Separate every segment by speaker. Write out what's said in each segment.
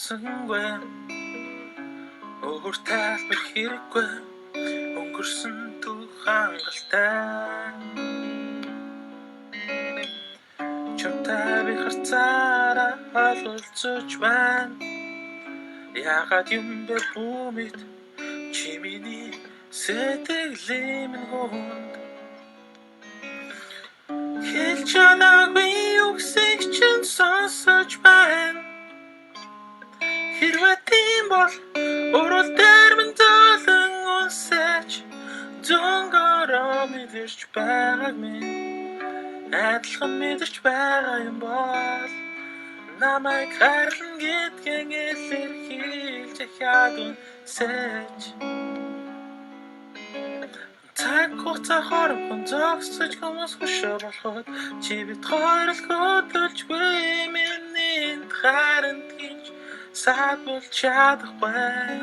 Speaker 1: болсонгүй өөр тайлбар хэрэггүй өнгөрсөн түг хангалттай чамтай би харцаараа ололцож байна яагаад юм бэ бүмэд чи миний сэтгэлийн минь гонд хэлж чадаагүй үгсийг чинь сонсож байна хэрвээ тийм бол урал дээр минь золон унсаж зөнгөрөө мэдэрч байгааг минь адилхан мэдэрч байгаа юм бол намайг харин гэдгэн илэрхийлж яхад үнсэж цаг хугацаа хоромхон зогсож хүмүүс хөшөө болоход чи бид хоёр л хөдөлжгүй миний харин тийч саадвал чадахгүй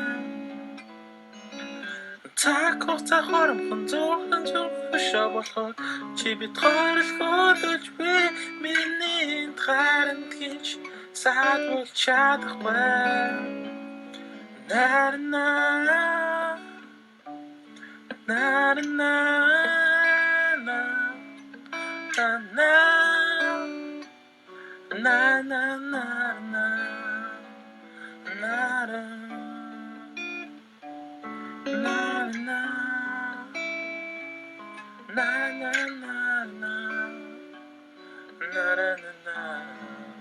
Speaker 1: цаг хугацаа хоромхон зогсож хөшөө болоход чи бид хоёр л хөдөлжгүй миний харин тийч саадвал чадахгүй нарна na na na na na na na na na na na na